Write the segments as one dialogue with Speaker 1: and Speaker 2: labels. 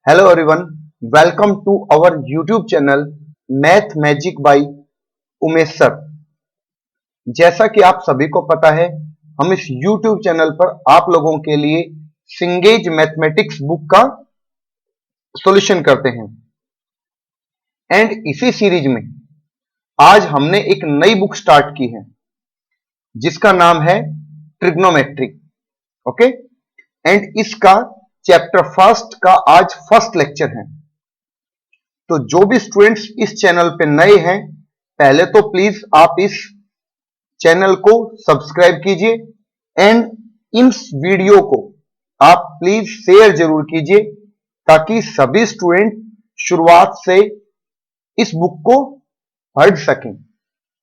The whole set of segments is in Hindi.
Speaker 1: Hello everyone, welcome to our YouTube channel Math Magic by Umesh sir. जैसा कि आप सभी को पता है, हम इस YouTube चैनल पर आप लोगों के लिए सिंगेज मैथमेटिक्स बुक का सॉल्यूशन करते हैं। एंड इसी सीरीज में आज हमने एक नई बुक स्टार्ट की है जिसका नाम है ट्रिग्नोमेट्री। ओके, एंड इसका चैप्टर फर्स्ट का आज फर्स्ट लेक्चर है। तो जो भी स्टूडेंट्स इस चैनल पे नए हैं, पहले तो प्लीज आप इस चैनल को सब्सक्राइब कीजिए एंड इस वीडियो को आप प्लीज शेयर जरूर कीजिए ताकि सभी स्टूडेंट शुरुआत से इस बुक को पढ़ सकें।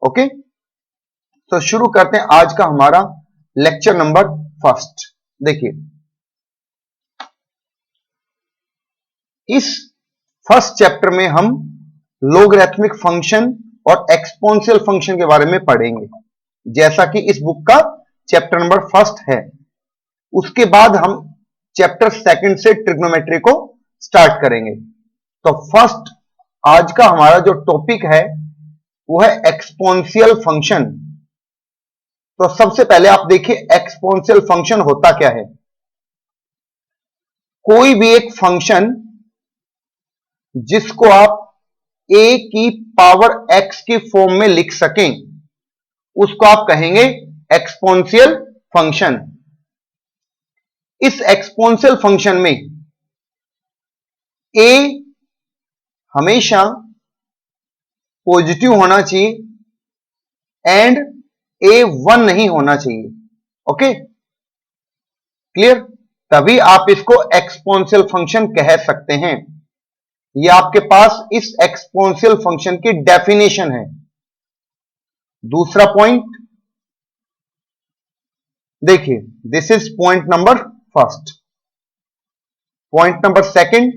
Speaker 1: ओके, तो शुरू करते हैं आज का हमारा लेक्चर नंबर फर्स्ट। देखिए, इस फर्स्ट चैप्टर में हम लोगरिथमिक फंक्शन और एक्सपोनेंशियल फंक्शन के बारे में पढ़ेंगे, जैसा कि इस बुक का चैप्टर नंबर फर्स्ट है। उसके बाद हम चैप्टर सेकंड से ट्रिग्नोमेट्री को स्टार्ट करेंगे। तो फर्स्ट आज का हमारा जो टॉपिक है वो है एक्सपोनेंशियल फंक्शन। तो सबसे पहले आप देखिए एक्सपोनेंशियल फंक्शन होता क्या है। कोई भी एक फंक्शन जिसको आप a की पावर x की फॉर्म में लिख सकें उसको आप कहेंगे एक्सपोनेंशियल फंक्शन। इस एक्सपोनेंशियल फंक्शन में a हमेशा पॉजिटिव होना चाहिए एंड a 1 नहीं होना चाहिए। Okay, clear? तभी आप इसको एक्सपोनेंशियल फंक्शन कह सकते हैं। ये आपके पास इस एक्सपोनेंशियल फंक्शन की डेफिनेशन है। दूसरा पॉइंट देखिए, this is point number first. Point number second,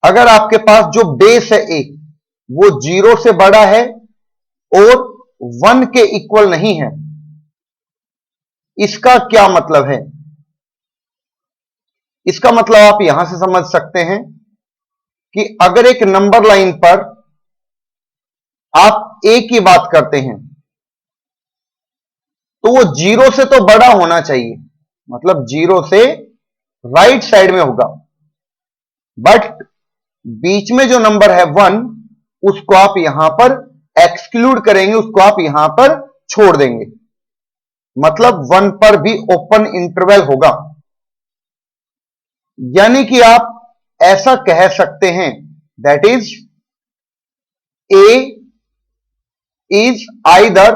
Speaker 1: अगर आपके पास जो बेस है ए वो 0 से बड़ा है और 1 के इक्वल नहीं है, इसका क्या मतलब है? इसका मतलब आप यहां से समझ सकते हैं कि अगर एक नंबर लाइन पर आप ए की बात करते हैं तो वो 0 से तो बड़ा होना चाहिए, मतलब 0 से राइट साइड में होगा। बट बीच में जो नंबर है 1 उसको आप यहां पर एक्सक्लूड करेंगे, उसको आप यहां पर छोड़ देंगे, मतलब 1 पर भी ओपन इंटरवल होगा। यानी कि आप ऐसा कह सकते हैं that is a is either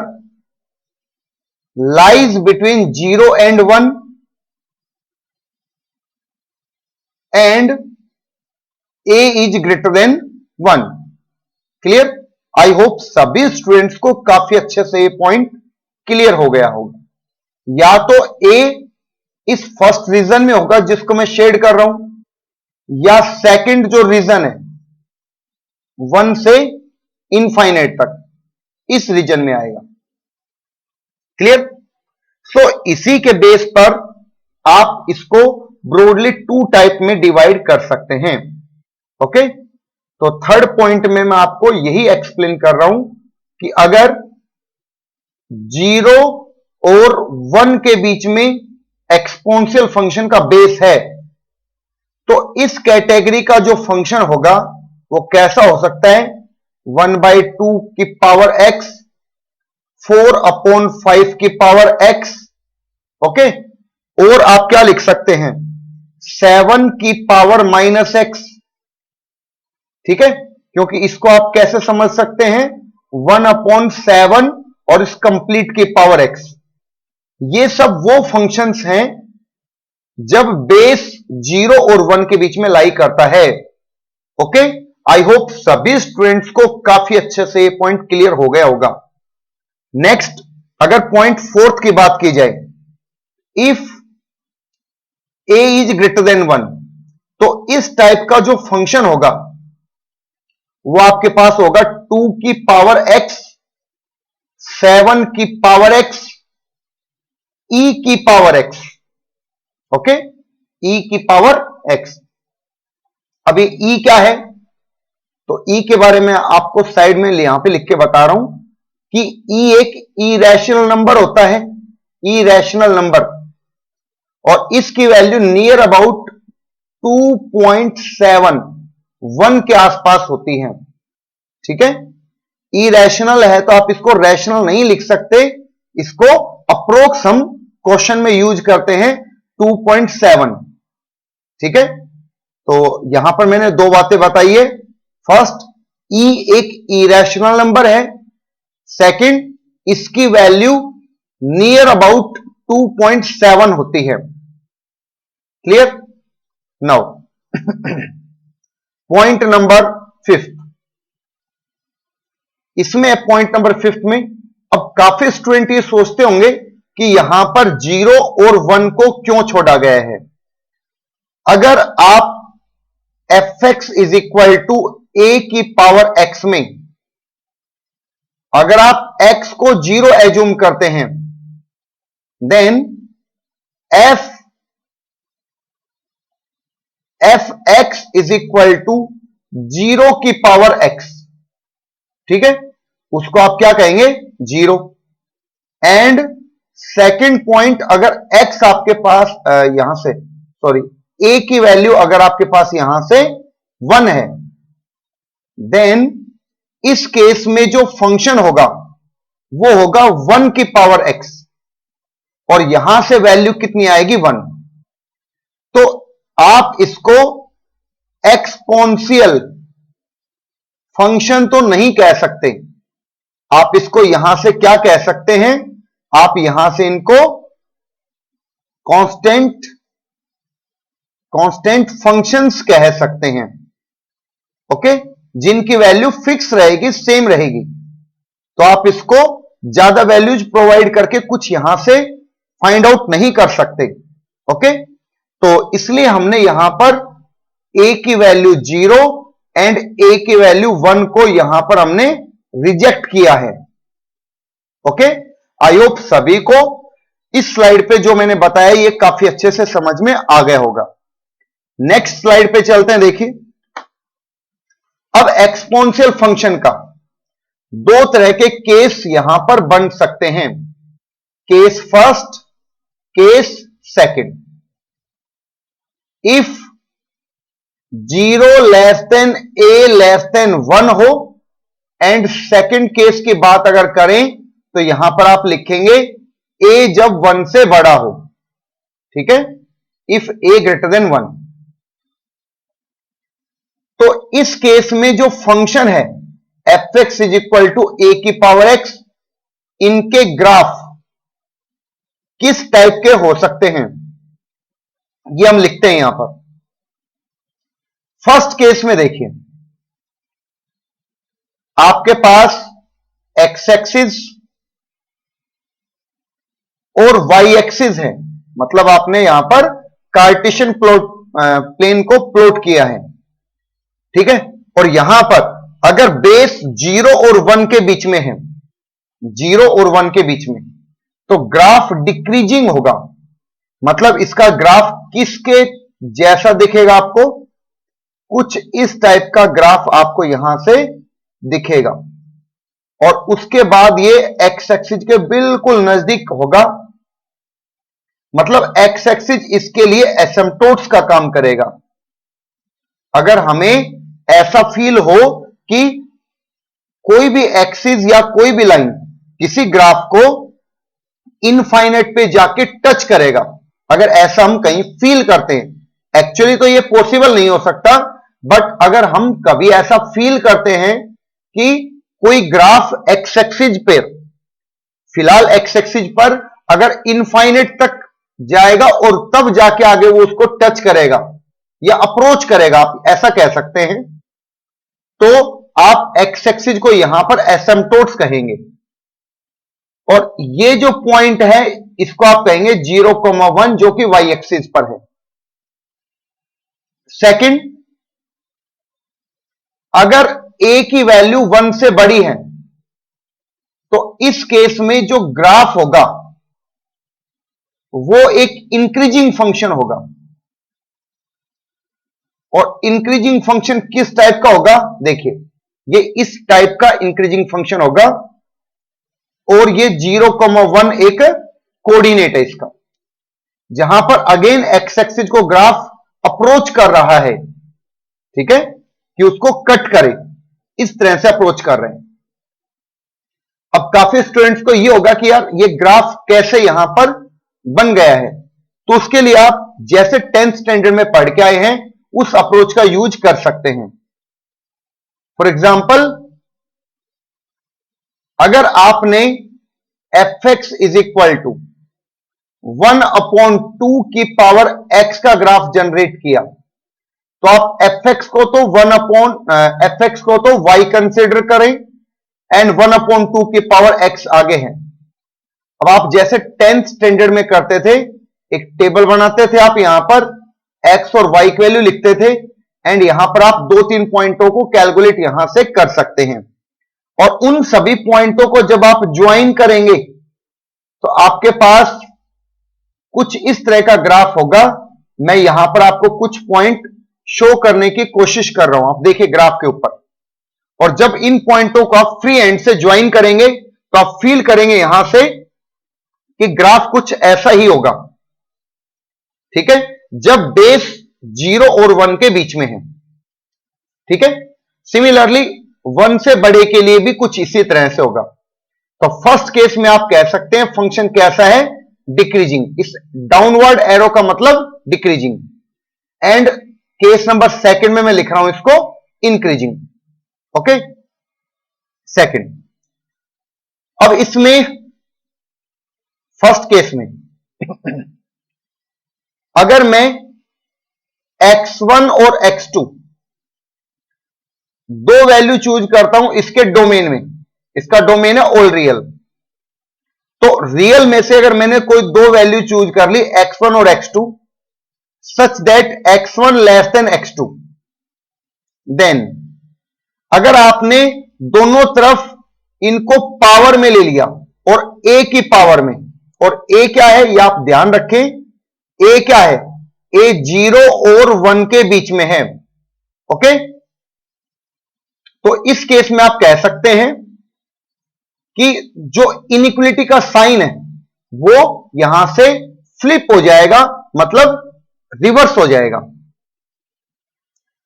Speaker 1: lies between 0 and 1 and A is greater than 1। Clear? I hope सभी स्टूडेंट्स को काफी अच्छे से ये पॉइंट क्लियर हो गया होगा। या तो ए इस फर्स्ट रीजन में होगा जिसको मैं शेड कर रहा हूं, या सेकंड जो रीजन है 1 से इनफाइनाइट तक, इस रीजन में आएगा। क्लियर? सो इसी के बेस पर आप इसको ब्रॉडली 2 टाइप में डिवाइड कर सकते हैं। ओके, तो थर्ड पॉइंट में मैं आपको यही एक्सप्लेन कर रहा हूं कि अगर 0 और 1 के बीच में एक्सपोनेंशियल फंक्शन का बेस है तो इस कैटेगरी का जो फंक्शन होगा वो कैसा हो सकता है? 1/2 की पावर x, 4/5 की पावर x। ओके, और आप क्या लिख सकते हैं? 7 की पावर -x। ठीक है, क्योंकि इसको आप कैसे समझ सकते हैं? 1/7 और इस कंप्लीट की पावर x। ये सब वो फंक्शंस हैं जब बेस 0 और 1 के बीच में लाई करता है। ओके, आई होप सभी स्टूडेंट्स को काफी अच्छे से ये पॉइंट क्लियर हो गया होगा। नेक्स्ट, अगर पॉइंट फोर्थ की बात की जाए, if a is greater than 1, तो इस टाइप का जो फंक्शन होगा वो आपके पास होगा 2 की पावर x, 7 की पावर x, e की पावर x। ओके, e की पावर x। अभी e क्या है, तो e के बारे में आपको साइड में यहां पे लिख के बता रहा हूं कि e एक इरेशनल नंबर होता है, इरेशनल नंबर, और इसकी वैल्यू नियर अबाउट 2.7 1 के आसपास होती है। ठीक है, इरेशनल है तो आप इसको रैशनल नहीं लिख सकते, इसको अप्रोक्स हम क्वेश्चन में यूज करते हैं 2.7। ठीक है, तो यहां पर मैंने दो बातें बताई है। फर्स्ट, ई एक इरेशनल नंबर है। सेकंड, इसकी वैल्यू नियर अबाउट 2.7 होती है। क्लियर? Now point number 5। इसमें पॉइंट नंबर 5 में अब काफी स्टूडेंट ये सोचते होंगे कि यहां पर 0 और 1 को क्यों छोड़ा गया है। अगर आप fx इज इक्वल टू ए की पावर x में अगर आप x को 0 एज्यूम करते हैं, then fx is equal to 0 की पावर x। ठीक है, उसको आप क्या कहेंगे, 0। एंड सेकंड पॉइंट, अगर x आपके पास यहां से सॉरी a की वैल्यू अगर आपके पास यहां से 1 है, देन इस केस में जो फंक्शन होगा वो होगा 1 की पावर x, और यहां से वैल्यू कितनी आएगी, 1। तो आप इसको एक्सपोनेंशियल फंक्शन तो नहीं कह सकते, आप इसको यहां से क्या कह सकते हैं, आप यहां से इनको कांस्टेंट फंक्शंस कह सकते हैं। ओके, जिनकी वैल्यू फिक्स रहेगी, सेम रहेगी। तो आप इसको ज्यादा वैल्यूज प्रोवाइड करके कुछ यहां से फाइंड आउट नहीं कर सकते। ओके, तो इसलिए हमने यहां पर a की वैल्यू 0 एंड a की वैल्यू 1 को यहां पर हमने रिजेक्ट किया है। ओके, आई होप सभी को इस स्लाइड पे जो मैंने बताया ये काफी अच्छे से समझ में आ गया होगा। नेक्स्ट स्लाइड पे चलते हैं। देखिए, अब एक्सपोनेंशियल फंक्शन का दो तरह के केस यहां पर बन सकते हैं, case first, case second. If 0 less than a less than 1 हो, एंड सेकंड केस की बात अगर करें तो यहां पर आप लिखेंगे a जब 1 से बड़ा हो। ठीक है, इफ a ग्रेटर देन 1। तो इस केस में जो फंक्शन है fx is equal to a की पावर x, इनके ग्राफ किस टाइप के हो सकते हैं ये हम लिखते हैं यहां पर। फर्स्ट केस में देखिए, आपके पास x एक्सिस और y एक्सिस है, मतलब आपने यहां पर कार्टेशियन प्लेन को प्लॉट किया है। ठीक है, और यहां पर अगर बेस 0 और 1 के बीच में है, 0 और 1 के बीच में, तो ग्राफ डिक्रीजिंग होगा। मतलब इसका ग्राफ किसके जैसा दिखेगा, आपको कुछ इस टाइप का ग्राफ आपको यहां से दिखेगा, और उसके बाद ये एक्स एक्सिस के बिल्कुल नजदीक होगा। मतलब एक्स एक्सिस इसके लिए एसिम्पटोट्स का काम करेगा। अगर हमें ऐसा फील हो कि कोई भी एक्सिस या कोई भी लाइन किसी ग्राफ को इनफाइनाइट पे जाके टच करेगा, अगर ऐसा हम कहीं फील करते हैं, एक्चुअली तो ये पॉसिबल नहीं हो सकता, बट अगर हम कभी ऐसा फील करते हैं कि कोई ग्राफ एक्स एक्सिस पे, फिलहाल एक्स एक्सिस पर अगर इनफाइनाइट तक जाएगा और तब जाके आगे वो उसको टच करेगा या अप्रोच करेगा, आप ऐसा कह सकते हैं, तो आप एक्स एक्सिस को यहां पर एसिम्पटोट्स कहेंगे। और ये जो पॉइंट है इसको आप कहेंगे 0,1 जो कि वाई एक्सिस पर है। सेकंड, अगर a की वैल्यू 1 से बड़ी है तो इस केस में जो ग्राफ होगा वो एक इंक्रीजिंग फंक्शन होगा। और इंक्रीजिंग फंक्शन किस टाइप का होगा, देखिए ये इस टाइप का इंक्रीजिंग फंक्शन होगा और ये 0,1 एक कोऑर्डिनेट है इसका, जहां पर अगेन एक्स एक्सिस को ग्राफ अप्रोच कर रहा है, ठीक है, कि उसको कट करे, इस तरह से अप्रोच कर रहे हैं। अब काफी स्टूडेंट्स को ये होगा कि यार ये ग्राफ कैसे यहां पर बन गया है, तो उसके लिए आप जैसे 10th स्टैंडर्ड में पढ़ के आए हैं उस अप्रोच का यूज कर सकते हैं। फॉर एग्जाम्पल, अगर आपने fx इज इक्वल टू 1/2 की पावर x का ग्राफ जनरेट किया, तो आप fx को तो fx को तो y कंसिडर करें एंड 1/2 की पावर x आगे है। अब आप जैसे 10th स्टैंडर्ड में करते थे, एक टेबल बनाते थे, आप यहां पर x और y की वैल्यू लिखते थे एंड यहां पर आप 2-3 पॉइंटों को कैलकुलेट यहां से कर सकते हैं, और उन सभी पॉइंटों को जब आप ज्वाइन करेंगे तो आपके पास कुछ इस तरह का ग्राफ होगा। मैं यहां पर आपको कुछ पॉइंट शो करने की कोशिश कर रहा हूं, आप देखिए ग्राफ के ऊपर, और जब इन पॉइंटों को आप फ्री एंड से ज्वाइन करेंगे तो आप फील करेंगे यहां से कि ग्राफ कुछ ऐसा ही होगा, ठीक है, जब बेस 0 और 1 के बीच में है, ठीक है। सिमिलरली 1 से बड़े के लिए भी कुछ इसी तरह से होगा। तो फर्स्ट केस में आप कह सकते हैं फंक्शन कैसा है, डिक्रीजिंग, इस डाउनवर्ड एरो का मतलब decreasing, and case number second में मैं लिख रहा हूं इसको इंक्रीजिंग, ओके, सेकंड। अब इसमें फर्स्ट केस में अगर मैं x1 और x2 दो वैल्यू चूज करता हूं इसके डोमेन में, इसका डोमेन है ऑल रियल, तो रियल में से अगर मैंने कोई दो वैल्यू चूज कर ली x1 और x2 such that x1 less than x2, then अगर आपने दोनों तरफ इनको पावर में ले लिया और a की पावर में, और a क्या है ये आप ध्यान रखें, a क्या है, a 0 और 1 के बीच में है, ओके। तो इस केस में आप कह सकते हैं कि जो इनइक्वलिटी का साइन है वो यहां से फ्लिप हो जाएगा, मतलब रिवर्स हो जाएगा,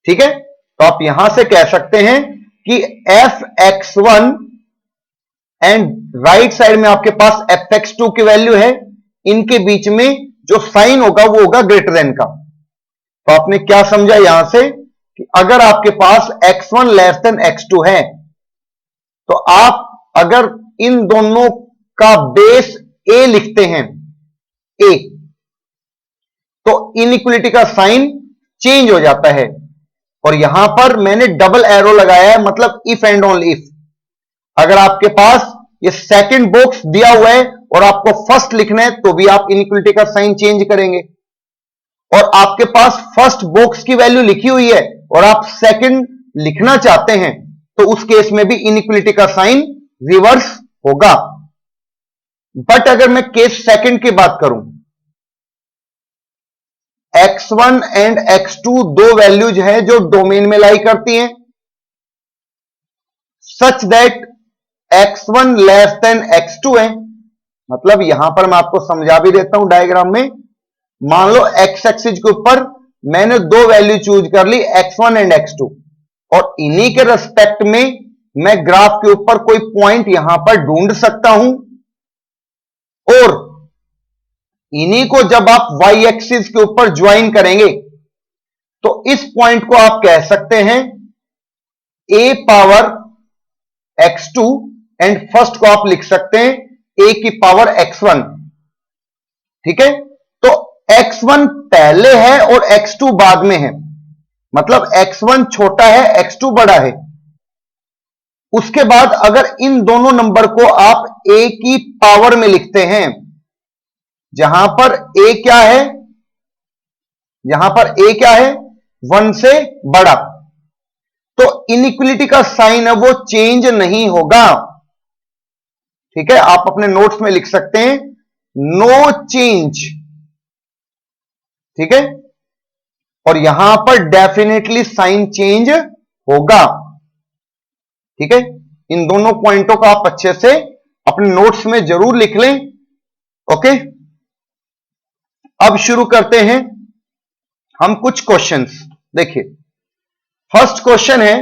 Speaker 1: ठीक है। तो आप यहां से कह सकते हैं कि fx1 एंड राइट साइड में आपके पास fx2 की वैल्यू है, इनके बीच में जो साइन होगा वो होगा ग्रेटर देन का। तो आपने क्या समझा यहां से कि अगर आपके पास x1 लेस देन x2 है तो आप अगर इन दोनों का बेस a लिखते हैं a, तो इनइक्वलिटी का साइन चेंज हो जाता है, और यहां पर मैंने डबल एरो लगाया है, मतलब इफ एंड ओनली इफ। अगर आपके पास ये सेकंड बॉक्स दिया हुआ है और आपको फर्स्ट लिखना है तो भी आप इनइक्वलिटी का साइन चेंज करेंगे, और आपके पास फर्स्ट बॉक्स की वैल्यू लिखी हुई है और आप सेकंड लिखना चाहते हैं तो उस केस में भी इनइक्वलिटी का साइन रिवर्स होगा। बट अगर मैं केस सेकंड की बात करूं, x1 एंड x2 दो वैल्यूज हैं जो डोमेन में लाई करती हैं, सच that x1 less than x2 है, मतलब यहां पर मैं आपको समझा भी देता हूं डायग्राम में। मान लो x एक्सिस के ऊपर मैंने दो वैल्यू चूज कर ली x1 एंड x2, और इन्हीं के रेस्पेक्ट में मैं ग्राफ के ऊपर कोई पॉइंट यहां पर ढूंढ सकता हूं, और इन्हीं को जब आप y एक्सिस के ऊपर ज्वाइन करेंगे तो इस पॉइंट को आप कह सकते हैं a power x2 and first को आप लिख सकते हैं a की पावर x1, ठीक है। तो x1 पहले है और x2 बाद में है, मतलब x1 छोटा है x2 बड़ा है। उसके बाद अगर इन दोनों नंबर को आप a की पावर में लिखते हैं, जहां पर a क्या है, यहां पर a क्या है 1 से बड़ा, तो इनइक्वलिटी का साइन है वो चेंज नहीं होगा, ठीक है। आप अपने नोट्स में लिख सकते हैं नो चेंज, ठीक है। और यहां पर डेफिनेटली साइन चेंज होगा। ठीक है, इन दोनों पॉइंटों को आप अच्छे से अपने नोट्स में जरूर लिख लें। ओके, अब शुरू करते हैं हम कुछ क्वेश्चंस। देखिए, फर्स्ट क्वेश्चन है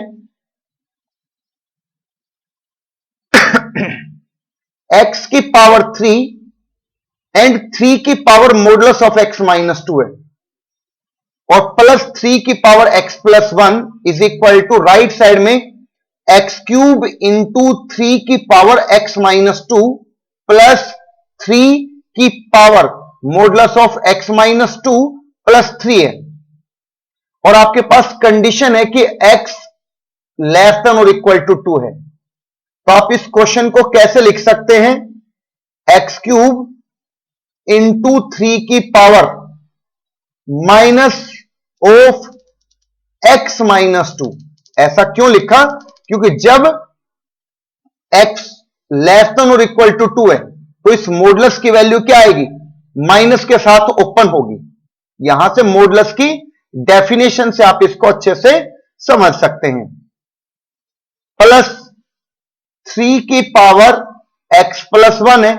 Speaker 1: x की पावर 3 एंड 3 की power modulus of x minus 2 है, और प्लस 3 की power x plus 1 is equal to right side में एक्स क्यूब इंटू 3 की पावर x माइनस 2 प्लस 3 की power modulus of x minus 2 plus 3 है, और आपके पास कंडीशन है कि x लेस देन और इक्वल टू 2 है। तो आप इस क्वेश्चन को कैसे लिख सकते हैं? एक्स क्यूब इंटू 3 की power minus of x minus 2। ऐसा क्यों लिखा? क्योंकि जब x लेस देन और इक्वल टू 2 है तो इस मॉडुलस की वैल्यू क्या आएगी? माइनस के साथ ओपन होगी। यहां से मॉडुलस की डेफिनेशन से आप इसको अच्छे से समझ सकते हैं। प्लस 3 की पावर x प्लस 1 है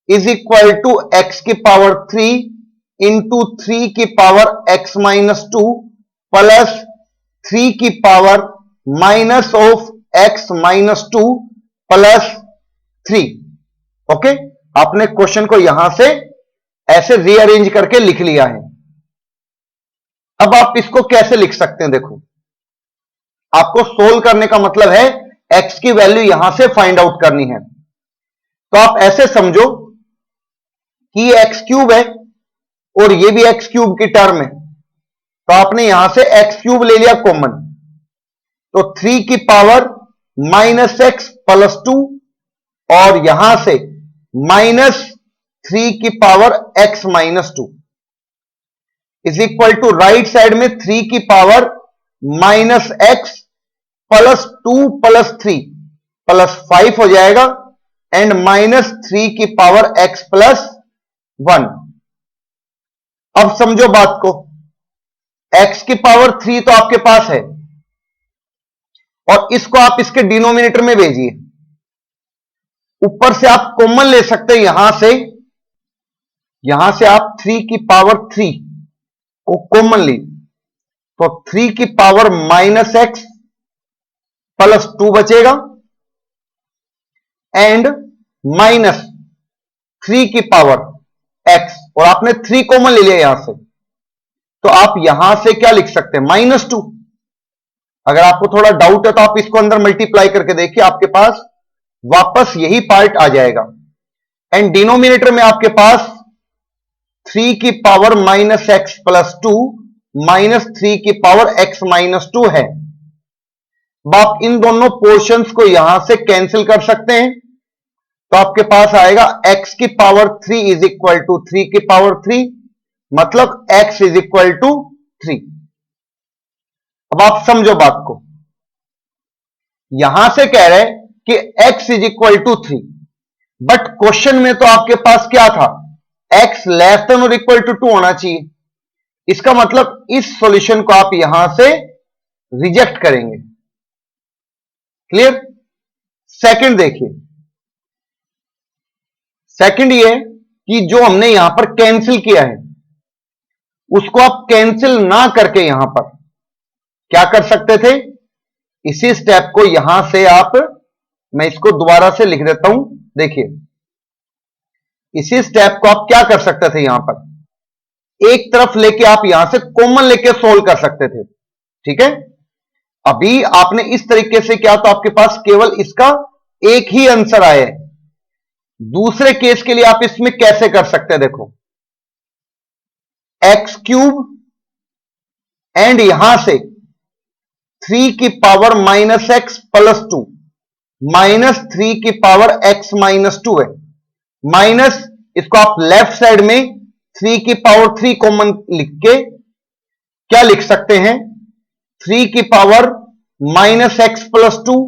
Speaker 1: इज इक्वल टू x की पावर 3 इंटू 3 की पावर x माइनस 2 प्लस 3 की power minus of x minus 2 plus 3। Okay, आपने क्वेश्चन को यहां से ऐसे रीअरेंज करके लिख लिया है। अब आप इसको कैसे लिख सकते हैं? देखो, आपको सोल्व करने का मतलब है x की वैल्यू यहां से फाइंड आउट करनी है। तो आप ऐसे समझो कि ये एक्स क्यूब है और ये भी एक्स क्यूब की टर्म है, तो आपने यहां से एक्स क्यूब ले लिया कॉमन, तो 3 की पावर माइनस एक्स प्लस 2 और यहां से माइनस 3 की power x minus 2 is equal to right side में 3 की power minus x plus 2 plus 3 plus 5 हो जाएगा, एंड माइनस 3 की पावर एक्स प्लस 1। अब समझो बात को, x की पावर 3 तो आपके पास है और इसको आप इसके डिनोमिनेटर में भेजिए। ऊपर से आप कॉमन ले सकते हैं, यहां से आप 3 की पावर 3 को कॉमन ली, तो 3 की पावर माइनस एक्स प्लस 2 बचेगा, एंड माइनस 3 की पावर x, और आपने 3 कॉमन ले लिया यहां से, तो आप यहां से क्या लिख सकते हैं? माइनस 2। अगर आपको थोड़ा डाउट है तो आप इसको अंदर मल्टीप्लाई करके देखिए, आपके पास वापस यही पार्ट आ जाएगा, एंड डिनोमिनेटर में आपके पास 3 की power minus x plus 2 minus 3 की पावर एक्स माइनस 2 है। अब आप इन दोनों पोर्शंस को यहां से कैंसिल कर सकते हैं, तो आपके पास आएगा x की पावर 3 इज इक्वल टू 3 की पावर 3, मतलब x इज इक्वल टू 3। अब आप समझो बात को, यहां से कह रहे हैं कि x is equal to 3, but question में तो आपके पास क्या था? x लेस देन और इक्वल टू 2 होना चाहिए। इसका मतलब इस सॉल्यूशन को आप यहां से रिजेक्ट करेंगे। क्लियर? सेकंड देखिए, सेकंड ये कि जो हमने यहां पर कैंसिल किया है उसको आप कैंसिल ना करके यहां पर क्या कर सकते थे? इसी स्टेप को यहां से आप, मैं इसको दोबारा से लिख देता हूं, देखिए इसी स्टेप को आप क्या कर सकते थे? यहां पर एक तरफ लेके आप यहां से कॉमन लेके सोल्व कर सकते थे। ठीक है, अभी आपने इस तरीके से किया तो आपके पास केवल इसका एक ही आंसर आया है। दूसरे केस के लिए आप इसमें कैसे कर सकते हैं? देखो, एक्स क्यूब एंड यहां से 3 की power minus x plus 2 minus 3 की पावर एक्स माइनस 2 है, माइनस इसको आप लेफ्ट साइड में 3 की पावर 3 कॉमन लिख के क्या लिख सकते हैं? 3 की पावर माइनस एक्स प्लस 2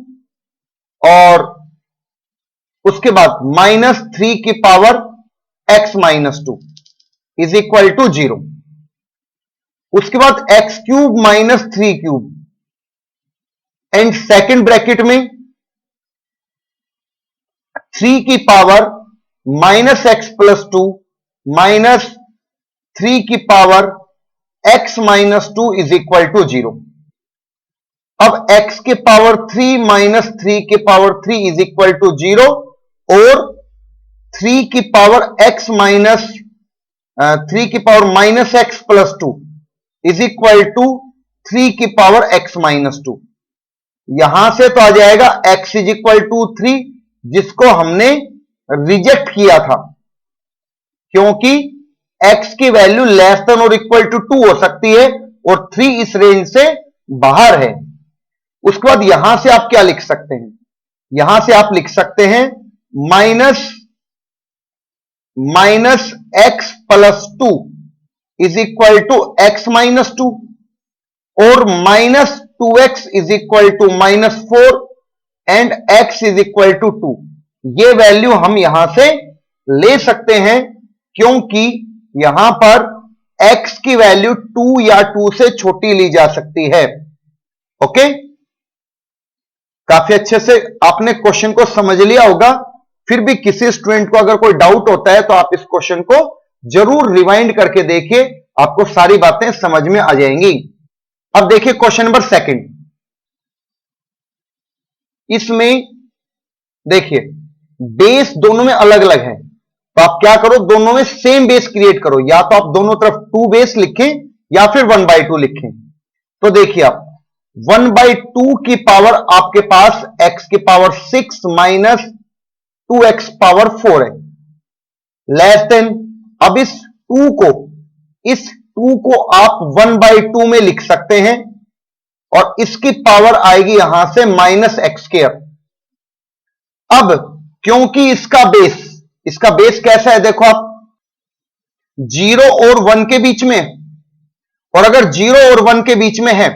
Speaker 1: और उसके बाद माइनस 3 की power x minus 2 is equal to 0। उसके बाद x cube minus 3 cube and second bracket में 3 की power minus x plus 2 minus 3 की power x minus 2 is equal to 0। अब x के पावर 3 माइनस 3 के पावर 3 इज इक्वल टू 0 और 3 की पावर x माइनस 3 की power minus x plus 2 is equal to 3 की पावर x माइनस 2। यहां से तो आ जाएगा x इज इक्वल टू 3, जिसको हमने रिजेक्ट किया था क्योंकि x की वैल्यू लेस देन और इक्वल टू 2 हो सकती है और 3 इस रेंज से बाहर है। उसके बाद यहां से आप क्या लिख सकते हैं, यहां से आप लिख सकते हैं minus x plus 2 is equal to x minus 2 और minus 2x is equal to minus 4 and x is equal to 2। ये वैल्यू हम यहां से ले सकते हैं क्योंकि यहां पर x की वैल्यू 2 या 2 से छोटी ली जा सकती है। ओके, काफी अच्छे से आपने क्वेश्चन को समझ लिया होगा। फिर भी किसी स्टूडेंट को अगर कोई डाउट होता है तो आप इस क्वेश्चन को जरूर रिवाइंड करके देखिए, आपको सारी बातें समझ में आ जाएंगी। अब देखिए क्वेश्चन नंबर सेकंड, इसमें देखिए बेस दोनों में अलग अलग है, तो आप क्या करो, दोनों में सेम बेस क्रिएट करो। या तो आप दोनों तरफ 2 बेस लिखें या फिर 1/2 लिखें। तो देखिए आप 1/2 की पावर आपके पास x की पावर 6 माइनस 2x पावर 4 है, लेस देन। अब इस 2 को आप 1/2 में लिख सकते हैं और इसकी पावर आएगी यहां से माइनस एक्स स्क्वायर। अब क्योंकि इसका बेस कैसा है, देखो आप 0 और 1 के बीच में, और अगर 0 और 1 के बीच में है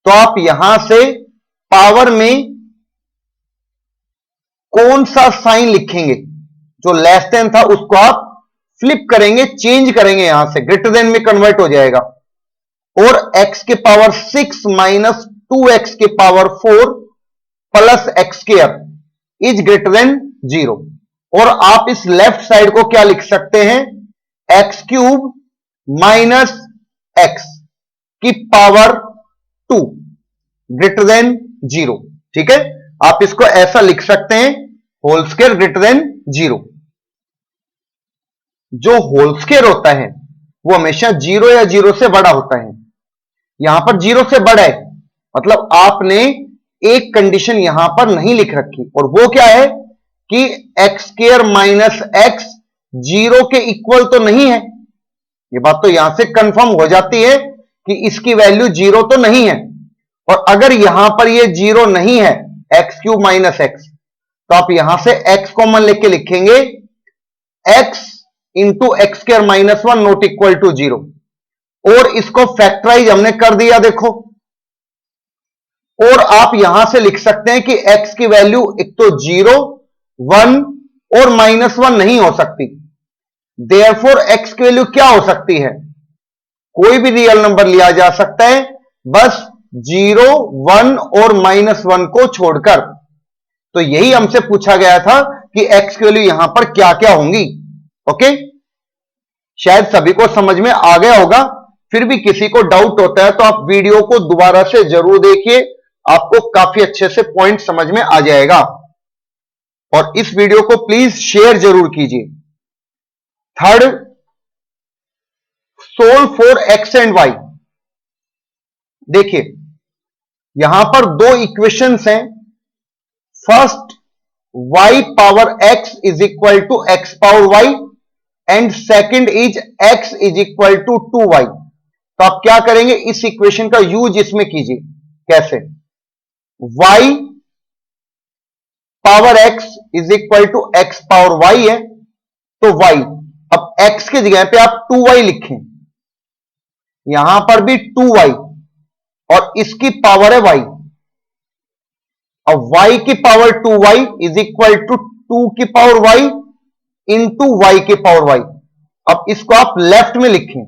Speaker 1: तो आप यहां से पावर में कौन सा साइन लिखेंगे, जो लेस देन था उसको आप फ्लिप करेंगे, चेंज करेंगे, यहां से ग्रेटर देन में कन्वर्ट हो जाएगा। और x के पावर 6 माइनस 2x के power 4 plus x square is greater than 0। और आप इस लेफ्ट साइड को क्या लिख सकते हैं, एक्स क्यूब माइनस एक्स की पावर 2 ग्रेटर देन 0। ठीक है, आप इसको ऐसा लिख सकते हैं, होल स्क्वायर ग्रेटर देन 0। जो होल स्क्वायर होता है वो हमेशा 0 या 0 से बड़ा होता है। यहां पर 0 से बड़ा है, मतलब आपने एक कंडीशन यहां पर नहीं लिख रखी, और वो क्या है कि एक्स स्क्वायर माइनस एक्स 0 के इक्वल तो नहीं है। ये बात तो यहां से कंफर्म हो जाती है कि इसकी वैल्यू 0 तो नहीं है। और अगर यहां पर ये 0 नहीं है, एक्स क्यूब माइनस एक्स, तो आप यहां से एक्स कॉमन लेके लिखेंगे, x into x square minus 1 not equal to 0। और इसको फैक्टराइज हमने कर दिया, देखो। और आप यहां से लिख सकते हैं कि x की वैल्यू एक तो 0, 1 और -1 नहीं हो सकती। देयरफॉर x की वैल्यू क्या हो सकती है, कोई भी रियल नंबर लिया जा सकता है, बस 0, 1 और -1 को छोड़कर। तो यही हमसे पूछा गया था कि x की वैल्यू यहां पर क्या क्या होंगी। ओके, शायद सभी को समझ में आ गया होगा। फिर भी किसी को डाउट होता है तो आप वीडियो को दोबारा से जरूर देखिए, आपको काफी अच्छे से पॉइंट समझ में आ जाएगा। और इस वीडियो को प्लीज शेयर जरूर कीजिए। Third, solve for x and y. देखिए यहां पर 2 इक्वेशंस हैं। First, y power x is equal to x power y and second is x is equal to 2y। तो आप क्या करेंगे, इस इक्वेशन का यूज इसमें कीजिए। कैसे, y power x is equal to x power y है, तो y, अब x की जगह पे आप 2y लिखें, यहां पर भी 2y और इसकी पावर है y। अब y की power 2y is equal to 2 की पावर y इंटू y की पावर y। अब इसको आप लेफ्ट में लिखें,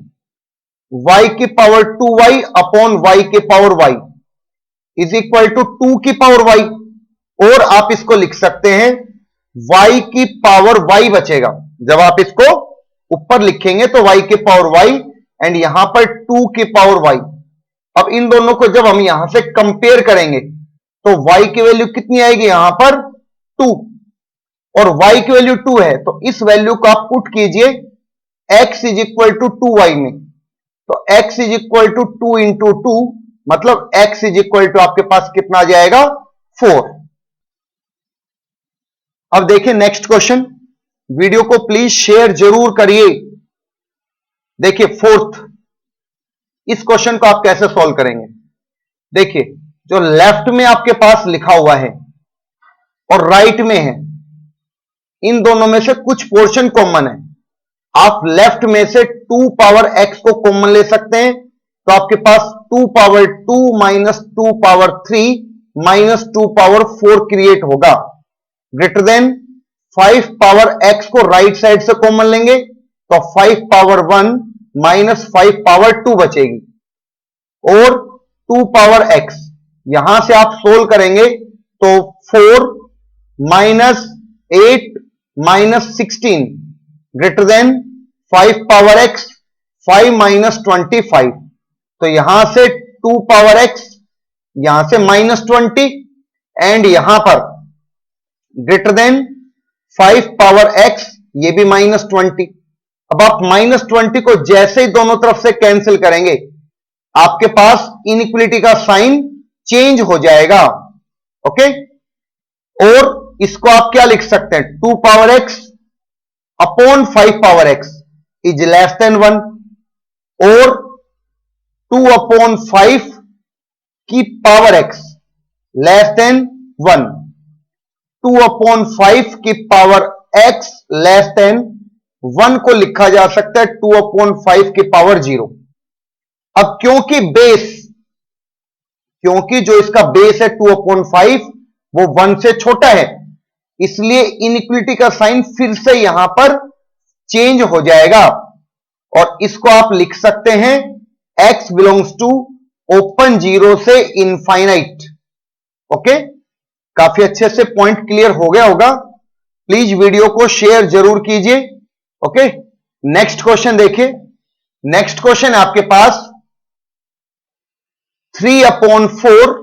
Speaker 1: y की पावर 2y अपॉन y के power y is equal to 2 की पावर y, और आप इसको लिख सकते हैं y की पावर y बचेगा। जब आप इसको ऊपर लिखेंगे तो y के पावर y एंड यहां पर 2 की पावर y। अब इन दोनों को जब हम यहां से कंपेयर करेंगे तो y की वैल्यू कितनी आएगी, यहां पर 2 और y की वैल्यू 2 है, तो इस वैल्यू को आप पुट कीजिए x is equal to 2y में, तो x is equal to 2 into 2, मतलब x इज इक्वल टू आपके पास कितना आ जाएगा 4। अब देखिए नेक्स्ट क्वेश्चन, वीडियो को प्लीज शेयर जरूर करिए। देखिए फोर्थ, इस क्वेश्चन को आप कैसे सॉल्व करेंगे। देखिए जो लेफ्ट में आपके पास लिखा हुआ है और राइट में है, इन दोनों में से कुछ पोर्शन कॉमन है। आप लेफ्ट में से 2 पावर x को कॉमन ले सकते हैं, तो आपके पास 2 power 2 minus 2 power 3 minus 2 power 4 create होगा। ग्रेटर देन 5 पावर x को राइट साइड से कॉमन लेंगे तो 5 पावर 1 माइनस 5 पावर 2 बचेगी, और 2 पावर x यहां से आप सोल्व करेंगे तो 4 minus 8 minus 16 greater than 5 power x 5 minus 25, तो यहां से 2 पावर x यहां से माइनस 20 एंड यहां पर ग्रेटर देन 5 पावर x ये भी माइनस 20। अब आप माइनस 20 को जैसे ही दोनों तरफ से कैंसिल करेंगे आपके पास इनइक्वलिटी का साइन चेंज हो जाएगा। ओके, और इसको आप क्या लिख सकते हैं, 2 power x upon 5 power x is less than 1, और 2 अपॉन 5 की power x less then 1, 2 upon 5 की पावर x लेस देन 1 को लिखा जा सकता है 2 अपॉन 5 की पावर 0। अब क्योंकि जो इसका बेस है 2 अपॉन 5 वो 1 से छोटा है, इसलिए इनइक्वलिटी का साइन फिर से यहां पर चेंज हो जाएगा, और इसको आप लिख सकते हैं x बिलोंग्स टू ओपन 0 से इनफाइनाइट। ओके, काफी अच्छे से पॉइंट क्लियर हो गया होगा। प्लीज वीडियो को शेयर जरूर कीजिए। ओके, नेक्स्ट क्वेश्चन देखिए। नेक्स्ट क्वेश्चन है आपके पास 3 अपॉन 4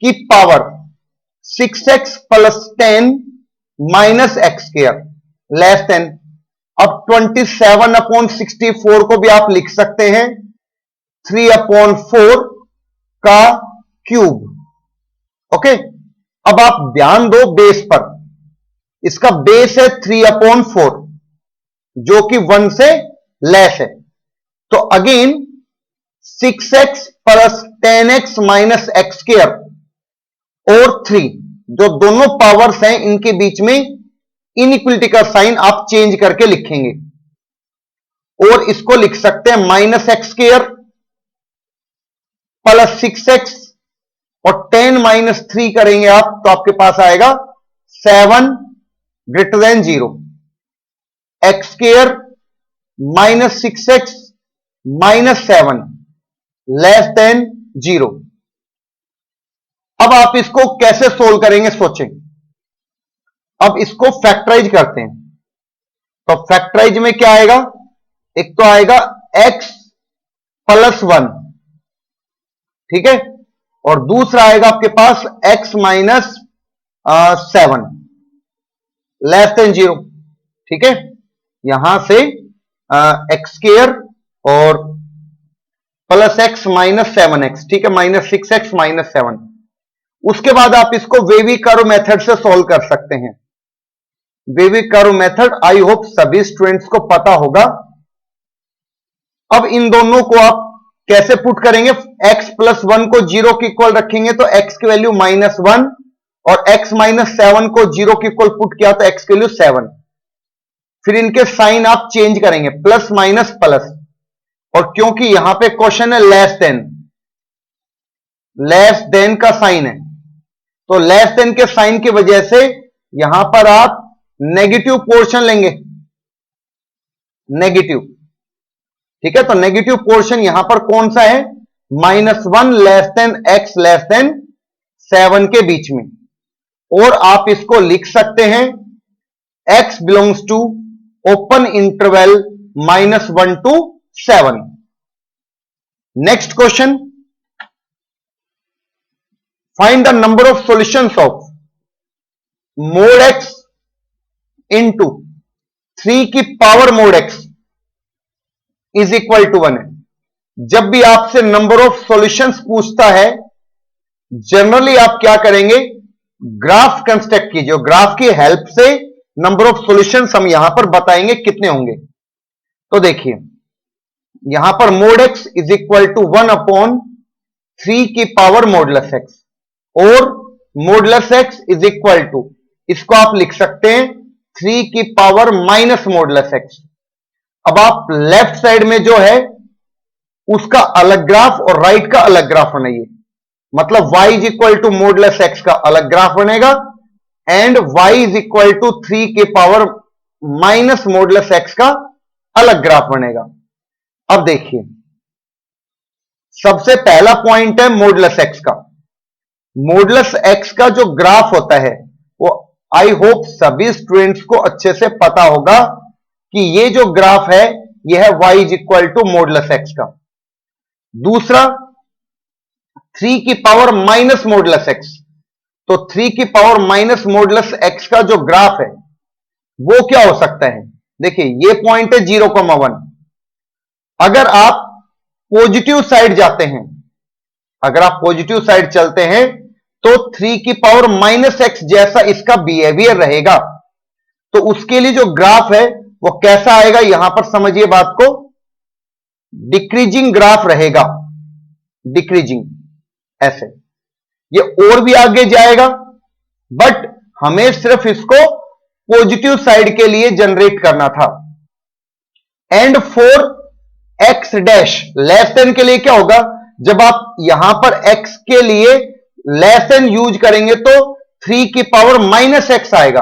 Speaker 1: की power 6x plus 10 minus x square less than, अब 27 अपॉन 64 को भी आप लिख सकते हैं 3 अपॉन 4 का क्यूब। ओके, अब आप ध्यान दो बेस पर, इसका बेस है 3 अपॉन 4 जो कि 1 से लेस है, तो again 6x plus 10x minus x square और 3 जो दोनों पावर्स हैं इनके बीच में इनइक्वलिटी का साइन आप चेंज करके लिखेंगे, और इसको लिख सकते हैं minus x square plus 6x और 10 माइनस 3 करेंगे आप तो आपके पास आएगा 7 greater than 0, x square minus 6x minus 7 less than 0। अब आप इसको कैसे सोल्व करेंगे सोचें। अब इसको फैक्टराइज करते हैं, तो फैक्टराइज में क्या आएगा, एक तो आएगा x प्लस 1, ठीक है, और दूसरा आएगा आपके पास x माइनस 7 लेस देन 0, ठीक है, यहां से एक्स स्क्वायर और प्लस x माइनस 7x, ठीक है, माइनस 6x माइनस 7। उसके बाद आप इसको वेवी कर्व मेथड से सॉल्व कर सकते हैं। Wavy curve method I hope सभी स्टूडेंट्स को पता होगा। अब इन दोनों को आप कैसे पुट करेंगे, x प्लस 1 को 0 के इक्वल रखेंगे तो x की वैल्यू माइनस 1, और x माइनस 7 को 0 के इक्वल पुट किया तो x की वैल्यू 7। फिर इनके साइन आप चेंज करेंगे, प्लस माइनस प्लस, और क्योंकि यहां पे क्वेश्चन है लेस देन का साइन है, तो लेस देन के साइन की वजह से यहां पर आप नेगेटिव पोर्शन लेंगे, नेगेटिव, ठीक है, तो नेगेटिव पोर्शन यहां पर कौन सा है, -1 less than x less then 7 के बीच में। और आप इसको लिख सकते हैं x belongs to open interval -1 to 7। Next question, find the number of solutions of mod x into 3 की power mod x is equal to 1 है। जब भी आपसे नंबर ऑफ सॉल्यूशंस पूछता है, जनरली आप क्या करेंगे, ग्राफ कंस्ट्रक्ट कीजिए, ग्राफ की हेल्प से नंबर ऑफ सॉल्यूशंस हम यहां पर बताएंगे कितने होंगे। तो देखिए यहां पर mod x is equal to 1 upon 3 की पावर मॉडुलस x, और modulus x is equal to, इसको आप लिख सकते हैं 3 की पावर माइनस मॉडुलस x। अब आप लेफ्ट साइड में जो है उसका अलग ग्राफ और राइट का अलग ग्राफ बनाइए, मतलब y is equal to modulus x का अलग ग्राफ बनेगा and y is equal to 3 के पावर माइनस मॉडुलस x का अलग ग्राफ बनेगा। अब देखिए सबसे पहला पॉइंट है मॉडुलस x का। मॉडुलस x का जो ग्राफ होता है वो आई होप सभी स्टूडेंट्स को अच्छे से पता होगा कि ये जो ग्राफ है यह है y is equal to modulus x का। दूसरा 3 की पावर माइनस मॉडुलस x, तो 3 की पावर माइनस मॉडुलस x का जो ग्राफ है वो क्या हो सकता है, देखिए ये पॉइंट है 0,1। अगर आप पॉजिटिव साइड जाते हैं, अगर आप पॉजिटिव साइड चलते हैं तो 3 की पावर माइनस x जैसा इसका बिहेवियर रहेगा। तो उसके लिए जो ग्राफ है वो कैसा आएगा, यहां पर समझिए बात को, डिक्रीजिंग ग्राफ रहेगा, डिक्रीजिंग ऐसे। ये और भी आगे जाएगा बट हमें सिर्फ इसको पॉजिटिव साइड के लिए जनरेट करना था। And for x dash less than के लिए क्या होगा, जब आप यहां पर x के लिए लेस देन यूज करेंगे तो 3 की पावर माइनस x आएगा,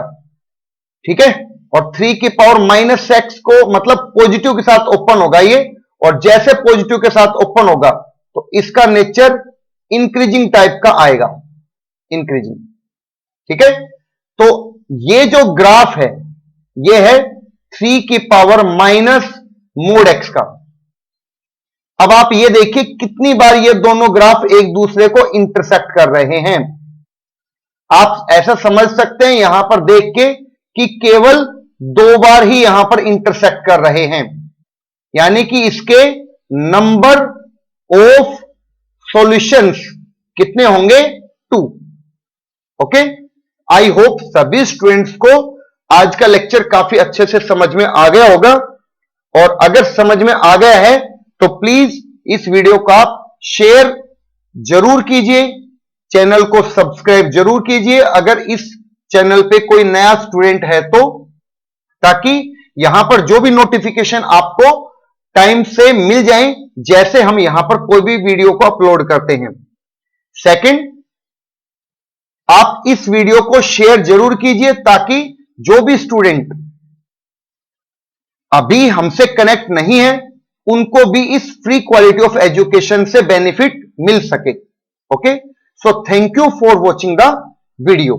Speaker 1: ठीक है। और 3 की पावर माइनस x को मतलब पॉजिटिव के साथ ओपन होगा ये, और जैसे पॉजिटिव के साथ ओपन होगा तो इसका नेचर इंक्रीजिंग टाइप का आएगा, इंक्रीजिंग, ठीक है। तो ये जो ग्राफ है ये है 3 की पावर माइनस mod x का। अब आप ये देखिए कितनी बार ये दोनों ग्राफ एक दूसरे को इंटरसेक्ट कर रहे हैं। आप ऐसा समझ सकते हैं यहां पर देख के कि केवल 2 बार ही यहां पर इंटरसेक्ट कर रहे हैं, यानी कि इसके नंबर ऑफ सॉल्यूशंस कितने होंगे, 2। ओके, आई होप सभी स्टूडेंट्स को आज का लेक्चर काफी अच्छे से समझ में आ गया होगा, और अगर समझ में आ गया है तो प्लीज इस वीडियो को आप शेयर जरूर कीजिए, चैनल को सब्सक्राइब जरूर कीजिए अगर इस चैनल पे कोई नया स्टूडेंट है तो, ताकि यहां पर जो भी नोटिफिकेशन आपको टाइम से मिल जाए जैसे हम यहां पर कोई भी वीडियो को अपलोड करते हैं। सेकंड, आप इस वीडियो को शेयर जरूर कीजिए ताकि जो भी स्टूडेंट अभी हमसे कनेक्ट नहीं है उनको भी इस फ्री क्वालिटी ऑफ एजुकेशन से बेनिफिट मिल सके। Okay, so thank you for watching the video.